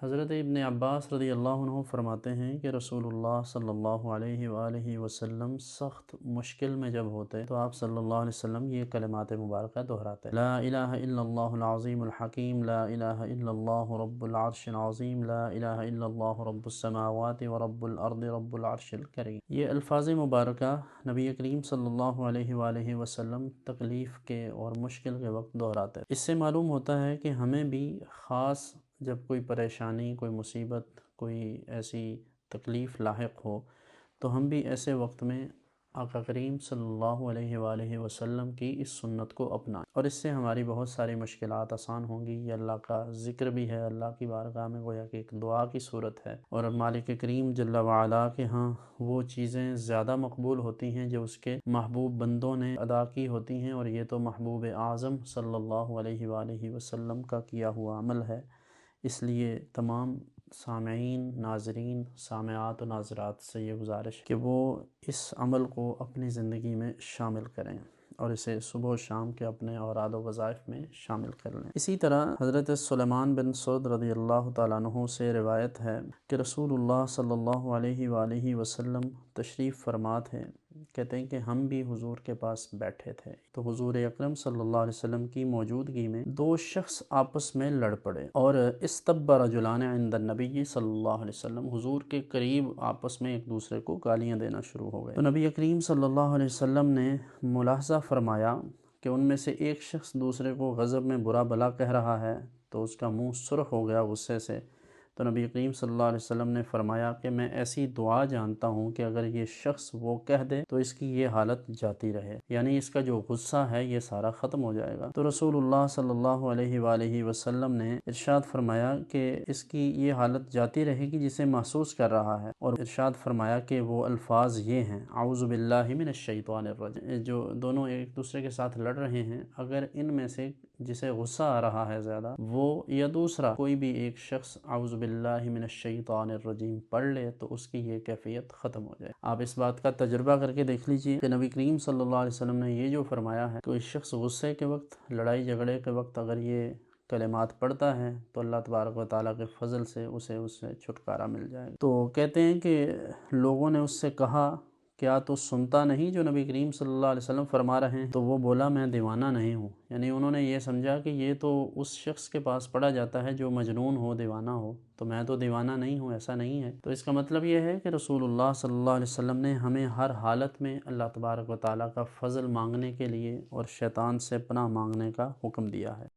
حضرت ابن عباس رضی اللہ عنہ فرماتے ہیں کہ رسول اللہ صلی اللہ علیہ وآلہ وسلم سخت مشکل میں جب ہوتے تو آپ صلی اللہ علیہ وسلم یہ کلمات مبارکہ دہراتے: لا الہ الا اللہ العظیم الحکیم، لا الہ الا اللہ رب العرش العظیم، لا الہ الا اللہ رب السماوات ورب الارض رب العرش الکریم۔ یہ الفاظ مبارکہ نبی کریم صلی اللہ علیہ وآلہ وسلم تکلیف کے اور مشکل کے وقت دہراتے۔ اس سے معلوم ہوتا ہے کہ ہمیں بھی خاص جب کوئی پریشانی، کوئی مصیبت، کوئی ایسی تکلیف لاحق ہو تو ہم بھی ایسے وقت میں آقا کریم صلی اللہ علیہ وآلہ وسلم کی اس سنت کو اپنائیں، اور اس سے ہماری بہت ساری مشکلات آسان ہوں گی۔ یہ اللہ کا ذکر بھی ہے، اللہ کی بارگاہ میں گویا کہ ایک دعا کی صورت ہے، اور مالک کریم جل وعلا کے ہاں وہ چیزیں زیادہ مقبول ہوتی ہیں جو اس کے محبوب بندوں نے ادا کی ہوتی ہیں، اور یہ تو محبوب اعظم صلی اللہ علیہ وآلہ وسلم کا کیا ہوا عمل ہے۔ اس لیے تمام سامعین، ناظرین، سامعات و ناظرات سے یہ گزارش کہ وہ اس عمل کو اپنی زندگی میں شامل کریں اور اسے صبح و شام کے اپنے اوراد و وظائف میں شامل کر لیں۔ اسی طرح حضرت سلیمان بن سعد رضی اللہ تعالیٰ عنہ سے روایت ہے کہ رسول اللہ صلی اللہ علیہ وآلہ وسلم تشریف فرما تھے۔ کہتے ہیں کہ ہم بھی حضور کے پاس بیٹھے تھے تو حضور اکرم صلی اللہ علیہ وسلم کی موجودگی میں دو شخص آپس میں لڑ پڑے، اور استب رجلان عند النبی صلی اللہ علیہ وسلم، حضور کے قریب آپس میں ایک دوسرے کو گالیاں دینا شروع ہو گئے۔ تو نبی کریم صلی اللہ علیہ وسلم نے ملاحظہ فرمایا کہ ان میں سے ایک شخص دوسرے کو غضب میں برا بھلا کہہ رہا ہے، تو اس کا منہ سرخ ہو گیا غصے سے۔ تو نبی کریم صلی اللہ علیہ وسلم نے فرمایا کہ میں ایسی دعا جانتا ہوں کہ اگر یہ شخص وہ کہہ دے تو اس کی یہ حالت جاتی رہے، یعنی اس کا جو غصہ ہے یہ سارا ختم ہو جائے گا۔ تو رسول اللہ صلی اللہ علیہ وآلہ وسلم نے ارشاد فرمایا کہ اس کی یہ حالت جاتی رہے گی جسے محسوس کر رہا ہے، اور ارشاد فرمایا کہ وہ الفاظ یہ ہیں: اعوذ باللہ من الشیطان الرجیم۔ جو دونوں ایک دوسرے کے ساتھ لڑ رہے ہیں، اگر ان میں سے جسے غصہ آ رہا ہے زیادہ، وہ یا دوسرا کوئی بھی ایک شخص اعوذ باللہ من الشیطان الرجیم پڑھ لے تو اس کی یہ کیفیت ختم ہو جائے۔ آپ اس بات کا تجربہ کر کے دیکھ لیجئے کہ نبی کریم صلی اللہ علیہ وسلم نے یہ جو فرمایا ہے، کوئی شخص غصے کے وقت، لڑائی جھگڑے کے وقت اگر یہ کلمات پڑھتا ہے تو اللہ تبارک و تعالیٰ کے فضل سے اسے اس سے چھٹکارا مل جائے گا۔ تو کہتے ہیں کہ لوگوں نے اس سے کہا: کیا تو سنتا نہیں جو نبی کریم صلی اللہ علیہ وسلم فرما رہے ہیں؟ تو وہ بولا: میں دیوانہ نہیں ہوں۔ یعنی انہوں نے یہ سمجھا کہ یہ تو اس شخص کے پاس پڑھا جاتا ہے جو مجنون ہو، دیوانہ ہو، تو میں تو دیوانہ نہیں ہوں، ایسا نہیں ہے۔ تو اس کا مطلب یہ ہے کہ رسول اللہ صلی اللہ علیہ وسلم نے ہمیں ہر حالت میں اللہ تبارک و تعالیٰ کا فضل مانگنے کے لیے اور شیطان سے پناہ مانگنے کا حکم دیا ہے۔